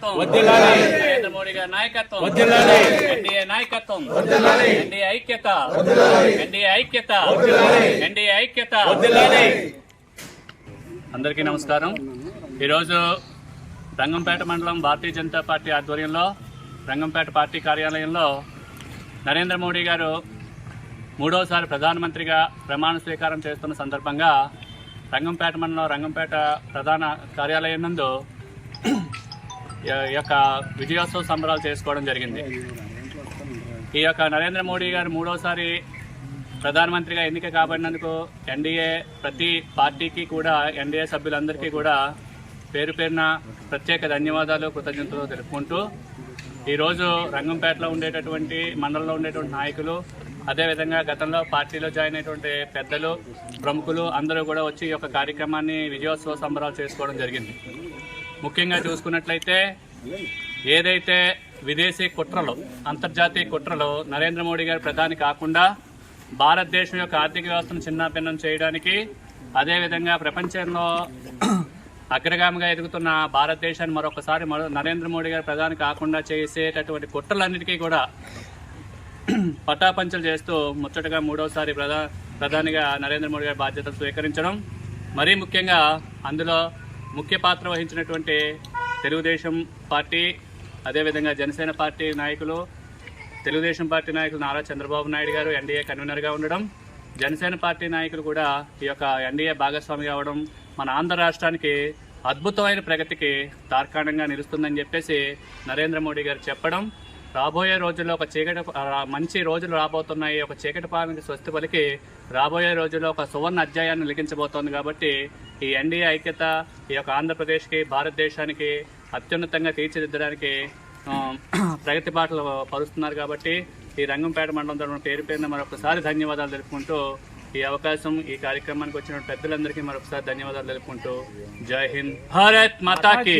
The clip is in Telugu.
నరేంద్ర మోడీ గారి నాయకత్వం, ఎన్డీఏ నాయకత్వం, ఎన్డీఏ ఐక్యత, ఎన్డీఏ ఐక్యత, ఎన్డీఏ ఐక్యత. అందరికీ నమస్కారం. ఈరోజు రంగంపేట మండలం భారతీయ జనతా పార్టీ ఆధ్వర్యంలో రంగంపేట పార్టీ కార్యాలయంలో నరేంద్ర మోడీ గారు మూడోసారి ప్రధానమంత్రిగా ప్రమాణ స్వీకారం చేస్తున్న సందర్భంగా రంగంపేట మండలం రంగంపేట ప్రధాన కార్యాలయం నందు ఈ యొక్క విజయోత్సవ సంబరాలు చేసుకోవడం జరిగింది. ఈ యొక్క నరేంద్ర మోడీ గారు మూడోసారి ప్రధానమంత్రిగా ఎన్నిక కాబడినందుకు ఎన్డీఏ ప్రతి పార్టీకి కూడా, ఎన్డీఏ సభ్యులందరికీ కూడా పేరు పేరున ప్రత్యేక ధన్యవాదాలు, కృతజ్ఞతలు తెలుపుకుంటూ ఈరోజు రంగంపేటలో ఉండేటటువంటి మండలంలో ఉండేటువంటి నాయకులు, అదేవిధంగా గతంలో పార్టీలో జాయిన్ అయినటువంటి పెద్దలు, ప్రముఖులు అందరూ కూడా వచ్చి ఈ యొక్క కార్యక్రమాన్ని విజయోత్సవ సంబరాలు చేసుకోవడం జరిగింది. ముఖ్యంగా చూసుకున్నట్లయితే ఏదైతే విదేశీ కుట్రలు, అంతర్జాతీయ కుట్రలు నరేంద్ర మోడీ గారు ప్రధాని కాకుండా భారతదేశం యొక్క ఆర్థిక వ్యవస్థను చిన్నాభిన్నం చేయడానికి, అదేవిధంగా ప్రపంచంలో అగ్రగామిగా ఎదుగుతున్న భారతదేశాన్ని మరొకసారి నరేంద్ర మోడీ గారు ప్రధాని కాకుండా చేసేటటువంటి కుట్రలన్నిటికీ కూడా పటాపంచలు చేస్తూ ముచ్చటగా మూడోసారి ప్రధానిగా నరేంద్ర మోడీ గారి బాధ్యతలు స్వీకరించడం, మరీ ముఖ్యంగా అందులో ముఖ్య పాత్ర వహించినటువంటి తెలుగుదేశం పార్టీ, అదేవిధంగా జనసేన పార్టీ నాయకులు, తెలుగుదేశం పార్టీ నాయకులు నారా చంద్రబాబు నాయుడు గారు ఎన్డీఏ కన్వీనర్గా ఉండడం, జనసేన పార్టీ నాయకులు కూడా ఈ యొక్క ఎన్డీఏ భాగస్వామిగా అవడం మన ఆంధ్ర రాష్ట్రానికి అద్భుతమైన ప్రగతికి తార్కాణంగా నిలుస్తుందని చెప్పేసి నరేంద్ర మోడీ గారు చెప్పడం, రాబోయే రోజుల్లో ఒక మంచి రోజులు రాబోతున్నాయి, ఒక చీకటి పాలనకి స్వస్తి పలికి రాబోయే రోజుల్లో ఒక సువర్ణ అధ్యాయాన్ని లిఖించబోతోంది. కాబట్టి ఈ ఎన్డీఏ ఐక్యత ఈ యొక్క ఆంధ్రప్రదేశ్కి, భారతదేశానికి అత్యున్నతంగా తీర్చిదిద్దడానికి ప్రగతి బాటలు పరుస్తున్నారు. కాబట్టి ఈ రంగంపేట మండలం తరఫున పేరు పేరున మరొకసారి ధన్యవాదాలు తెలుపుకుంటూ, ఈ అవకాశం, ఈ కార్యక్రమానికి వచ్చిన పెద్దలందరికీ మరొకసారి ధన్యవాదాలు తెలుపుకుంటూ, జై హింద్, భారత్ మాతాకి.